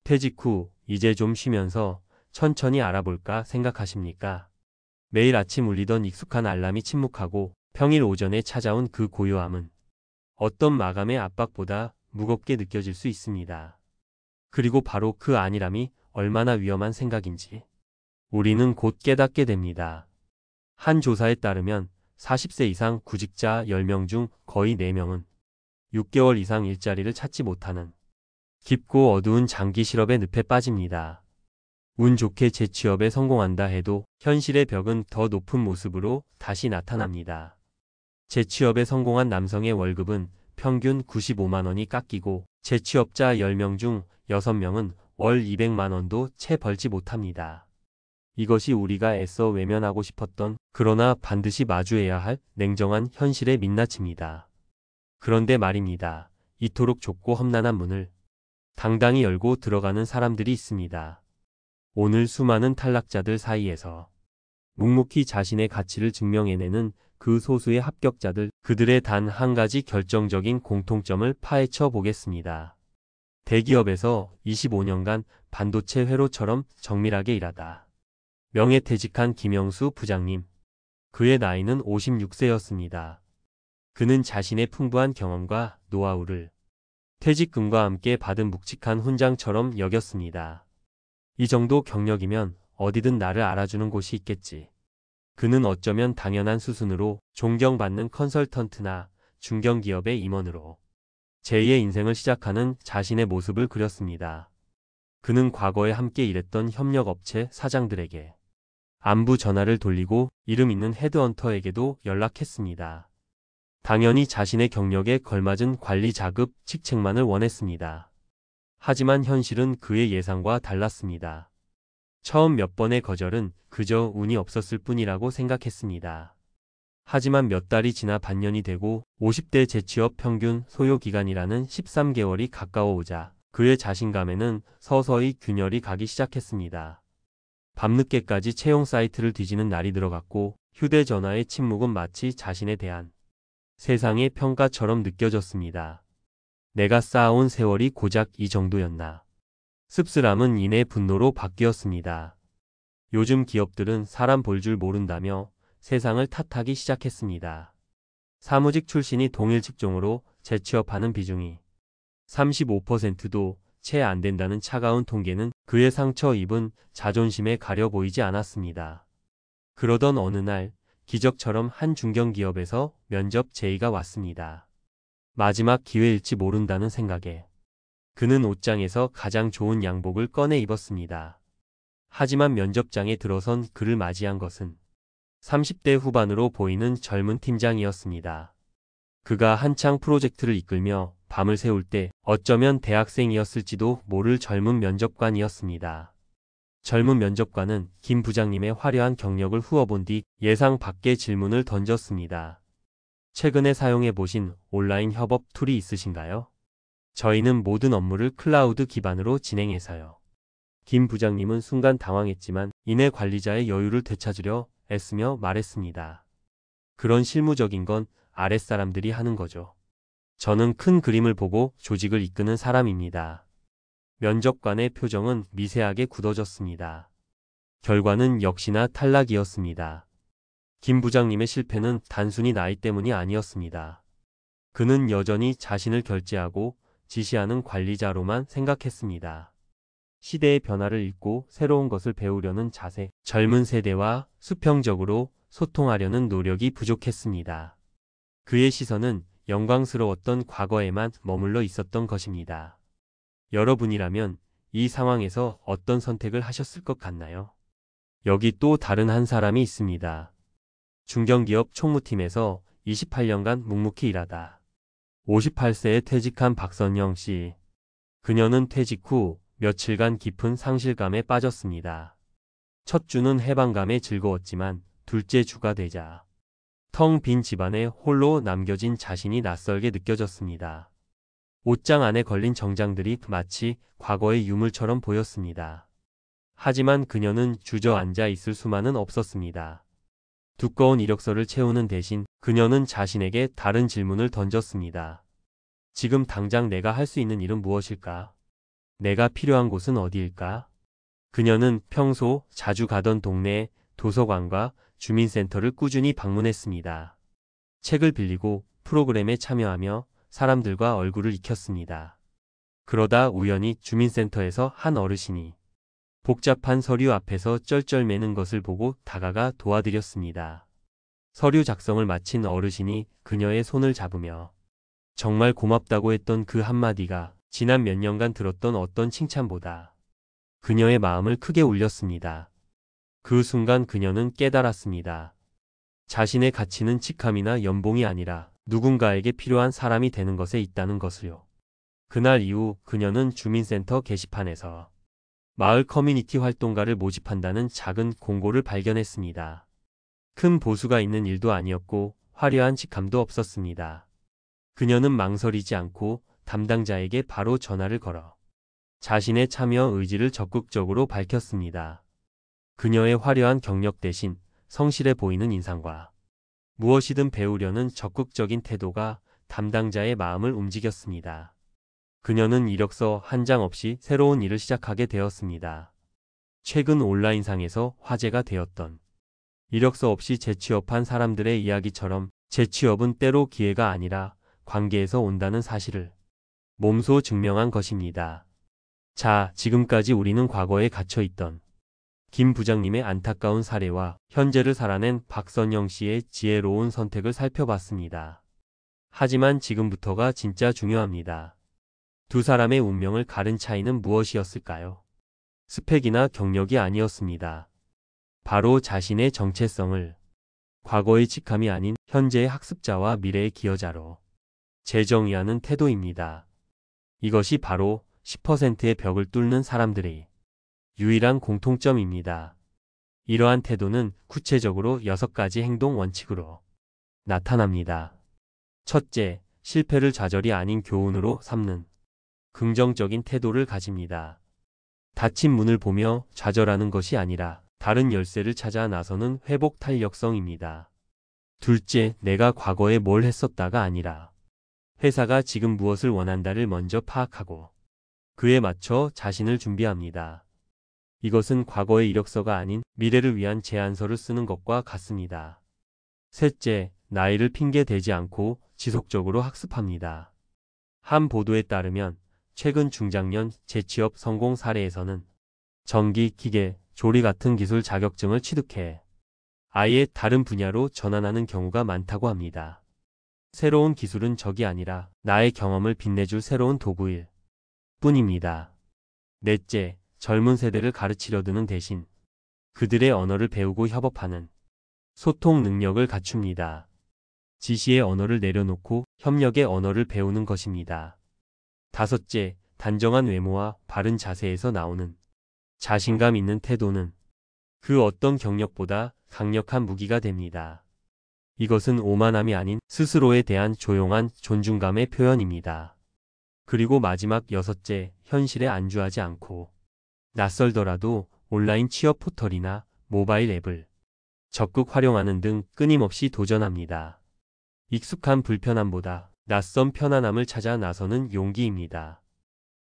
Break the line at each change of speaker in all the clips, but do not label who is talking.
퇴직 후 이제 좀 쉬면서 천천히 알아볼까 생각하십니까? 매일 아침 울리던 익숙한 알람이 침묵하고 평일 오전에 찾아온 그 고요함은 어떤 마감의 압박보다 무겁게 느껴질 수 있습니다. 그리고 바로 그 안일함이 얼마나 위험한 생각인지 우리는 곧 깨닫게 됩니다. 한 조사에 따르면 40세 이상 구직자 10명 중 거의 4명은 6개월 이상 일자리를 찾지 못하는 깊고 어두운 장기 실업의 늪에 빠집니다. 운 좋게 재취업에 성공한다 해도 현실의 벽은 더 높은 모습으로 다시 나타납니다. 재취업에 성공한 남성의 월급은 평균 95만 원이 깎이고 재취업자 10명 중 6명은 월 200만 원도 채 벌지 못합니다. 이것이 우리가 애써 외면하고 싶었던 그러나 반드시 마주해야 할 냉정한 현실의 민낯입니다. 그런데 말입니다. 이토록 좁고 험난한 문을 당당히 열고 들어가는 사람들이 있습니다. 오늘 수많은 탈락자들 사이에서 묵묵히 자신의 가치를 증명해내는 그 소수의 합격자들, 그들의 단 한 가지 결정적인 공통점을 파헤쳐 보겠습니다. 대기업에서 25년간 반도체 회로처럼 정밀하게 일하다 명예퇴직한 김영수 부장님. 그의 나이는 56세였습니다. 그는 자신의 풍부한 경험과 노하우를 퇴직금과 함께 받은 묵직한 훈장처럼 여겼습니다. 이 정도 경력이면 어디든 나를 알아주는 곳이 있겠지. 그는 어쩌면 당연한 수순으로 존경받는 컨설턴트나 중견기업의 임원으로 제2의 인생을 시작하는 자신의 모습을 그렸습니다. 그는 과거에 함께 일했던 협력업체 사장들에게 안부 전화를 돌리고 이름 있는 헤드헌터에게도 연락했습니다. 당연히 자신의 경력에 걸맞은 관리 자급, 직책만을 원했습니다. 하지만 현실은 그의 예상과 달랐습니다. 처음 몇 번의 거절은 그저 운이 없었을 뿐이라고 생각했습니다. 하지만 몇 달이 지나 반년이 되고 50대 재취업 평균 소요 기간이라는 13개월이 가까워오자 그의 자신감에는 서서히 균열이 가기 시작했습니다. 밤늦게까지 채용 사이트를 뒤지는 날이 들어갔고 휴대전화의 침묵은 마치 자신에 대한 세상의 평가처럼 느껴졌습니다. 내가 쌓아온 세월이 고작 이 정도였나. 씁쓸함은 이내 분노로 바뀌었습니다. 요즘 기업들은 사람 볼 줄 모른다며 세상을 탓하기 시작했습니다. 사무직 출신이 동일 직종으로 재취업하는 비중이 35%도 채 안 된다는 차가운 통계는 그의 상처 입은 자존심에 가려 보이지 않았습니다. 그러던 어느 날 기적처럼 한 중견기업에서 면접 제의가 왔습니다. 마지막 기회일지 모른다는 생각에 그는 옷장에서 가장 좋은 양복을 꺼내 입었습니다. 하지만 면접장에 들어선 그를 맞이한 것은 30대 후반으로 보이는 젊은 팀장이었습니다. 그가 한창 프로젝트를 이끌며 밤을 새울 때 어쩌면 대학생이었을지도 모를 젊은 면접관이었습니다. 젊은 면접관은 김 부장님의 화려한 경력을 후어본 뒤 예상 밖의 질문을 던졌습니다. 최근에 사용해 보신 온라인 협업 툴이 있으신가요? 저희는 모든 업무를 클라우드 기반으로 진행해서요. 김 부장님은 순간 당황했지만 이내 관리자의 여유를 되찾으려 애쓰며 말했습니다. 그런 실무적인 건 아랫사람들이 하는 거죠. 저는 큰 그림을 보고 조직을 이끄는 사람입니다. 면접관의 표정은 미세하게 굳어졌습니다. 결과는 역시나 탈락이었습니다. 김 부장님의 실패는 단순히 나이 때문이 아니었습니다. 그는 여전히 자신을 결제하고 지시하는 관리자로만 생각했습니다. 시대의 변화를 읽고 새로운 것을 배우려는 자세, 젊은 세대와 수평적으로 소통하려는 노력이 부족했습니다. 그의 시선은 영광스러웠던 과거에만 머물러 있었던 것입니다. 여러분이라면 이 상황에서 어떤 선택을 하셨을 것 같나요? 여기 또 다른 한 사람이 있습니다. 중견기업 총무팀에서 28년간 묵묵히 일하다 58세에 퇴직한 박선영 씨. 그녀는 퇴직 후 며칠간 깊은 상실감에 빠졌습니다. 첫 주는 해방감에 즐거웠지만 둘째 주가 되자 텅 빈 집안에 홀로 남겨진 자신이 낯설게 느껴졌습니다. 옷장 안에 걸린 정장들이 마치 과거의 유물처럼 보였습니다. 하지만 그녀는 주저앉아 있을 수만은 없었습니다. 두꺼운 이력서를 채우는 대신 그녀는 자신에게 다른 질문을 던졌습니다. 지금 당장 내가 할 수 있는 일은 무엇일까? 내가 필요한 곳은 어디일까? 그녀는 평소 자주 가던 동네 도서관과 주민센터를 꾸준히 방문했습니다. 책을 빌리고 프로그램에 참여하며 사람들과 얼굴을 익혔습니다. 그러다 우연히 주민센터에서 한 어르신이 복잡한 서류 앞에서 쩔쩔매는 것을 보고 다가가 도와드렸습니다. 서류 작성을 마친 어르신이 그녀의 손을 잡으며 정말 고맙다고 했던 그 한마디가 지난 몇 년간 들었던 어떤 칭찬보다 그녀의 마음을 크게 울렸습니다. 그 순간 그녀는 깨달았습니다. 자신의 가치는 직함이나 연봉이 아니라 누군가에게 필요한 사람이 되는 것에 있다는 것을요. 그날 이후 그녀는 주민센터 게시판에서 마을 커뮤니티 활동가를 모집한다는 작은 공고를 발견했습니다. 큰 보수가 있는 일도 아니었고 화려한 직함도 없었습니다. 그녀는 망설이지 않고 담당자에게 바로 전화를 걸어 자신의 참여 의지를 적극적으로 밝혔습니다. 그녀의 화려한 경력 대신 성실해 보이는 인상과 무엇이든 배우려는 적극적인 태도가 담당자의 마음을 움직였습니다. 그녀는 이력서 한 장 없이 새로운 일을 시작하게 되었습니다. 최근 온라인상에서 화제가 되었던 이력서 없이 재취업한 사람들의 이야기처럼 재취업은 때로 기회가 아니라 관계에서 온다는 사실을 몸소 증명한 것입니다. 자, 지금까지 우리는 과거에 갇혀있던 김 부장님의 안타까운 사례와 현재를 살아낸 박선영 씨의 지혜로운 선택을 살펴봤습니다. 하지만 지금부터가 진짜 중요합니다. 두 사람의 운명을 가른 차이는 무엇이었을까요? 스펙이나 경력이 아니었습니다. 바로 자신의 정체성을 과거의 직함이 아닌 현재의 학습자와 미래의 기여자로 재정의하는 태도입니다. 이것이 바로 10%의 벽을 뚫는 사람들의 유일한 공통점입니다. 이러한 태도는 구체적으로 6가지 행동 원칙으로 나타납니다. 첫째, 실패를 좌절이 아닌 교훈으로 삼는 긍정적인 태도를 가집니다. 닫힌 문을 보며 좌절하는 것이 아니라 다른 열쇠를 찾아 나서는 회복 탄력성입니다. 둘째, 내가 과거에 뭘 했었다가 아니라 회사가 지금 무엇을 원한다를 먼저 파악하고 그에 맞춰 자신을 준비합니다. 이것은 과거의 이력서가 아닌 미래를 위한 제안서를 쓰는 것과 같습니다. 셋째, 나이를 핑계 대지 않고 지속적으로 학습합니다. 한 보도에 따르면 최근 중장년 재취업 성공 사례에서는 전기, 기계, 조리 같은 기술 자격증을 취득해 아예 다른 분야로 전환하는 경우가 많다고 합니다. 새로운 기술은 적이 아니라 나의 경험을 빛내줄 새로운 도구일 뿐입니다. 넷째, 젊은 세대를 가르치려 드는 대신 그들의 언어를 배우고 협업하는 소통 능력을 갖춥니다. 지시의 언어를 내려놓고 협력의 언어를 배우는 것입니다. 다섯째, 단정한 외모와 바른 자세에서 나오는 자신감 있는 태도는 그 어떤 경력보다 강력한 무기가 됩니다. 이것은 오만함이 아닌 스스로에 대한 조용한 존중감의 표현입니다. 그리고 마지막 여섯째, 현실에 안주하지 않고 낯설더라도 온라인 취업 포털이나 모바일 앱을 적극 활용하는 등 끊임없이 도전합니다. 익숙한 불편함보다 낯선 편안함을 찾아 나서는 용기입니다.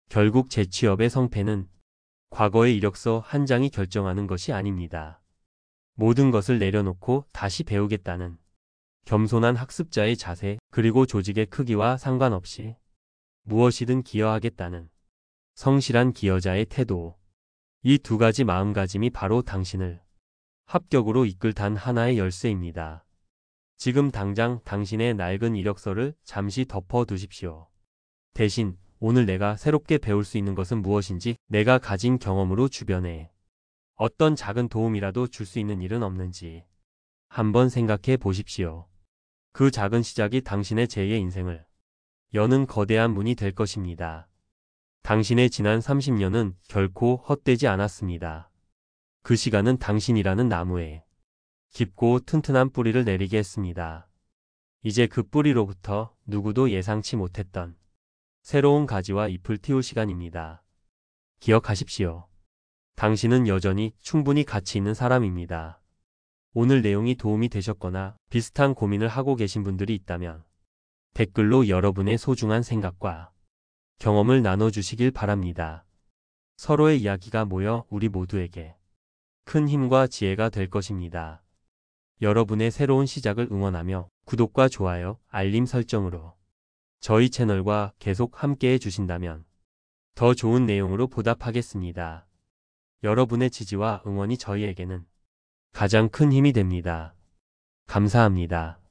결국 재취업의 성패는 과거의 이력서 한 장이 결정하는 것이 아닙니다. 모든 것을 내려놓고 다시 배우겠다는 겸손한 학습자의 자세, 그리고 조직의 크기와 상관없이 무엇이든 기여하겠다는 성실한 기여자의 태도. 이 두 가지 마음가짐이 바로 당신을 합격으로 이끌 단 하나의 열쇠입니다. 지금 당장 당신의 낡은 이력서를 잠시 덮어두십시오. 대신 오늘 내가 새롭게 배울 수 있는 것은 무엇인지, 내가 가진 경험으로 주변에 어떤 작은 도움이라도 줄 수 있는 일은 없는지 한번 생각해 보십시오. 그 작은 시작이 당신의 제2의 인생을 여는 거대한 문이 될 것입니다. 당신의 지난 30년은 결코 헛되지 않았습니다. 그 시간은 당신이라는 나무에 깊고 튼튼한 뿌리를 내리게 했습니다. 이제 그 뿌리로부터 누구도 예상치 못했던 새로운 가지와 잎을 틔울 시간입니다. 기억하십시오. 당신은 여전히 충분히 가치 있는 사람입니다. 오늘 내용이 도움이 되셨거나 비슷한 고민을 하고 계신 분들이 있다면 댓글로 여러분의 소중한 생각과 경험을 나눠주시길 바랍니다. 서로의 이야기가 모여 우리 모두에게 큰 힘과 지혜가 될 것입니다. 여러분의 새로운 시작을 응원하며 구독과 좋아요, 알림 설정으로 저희 채널과 계속 함께 해주신다면 더 좋은 내용으로 보답하겠습니다. 여러분의 지지와 응원이 저희에게는 가장 큰 힘이 됩니다. 감사합니다.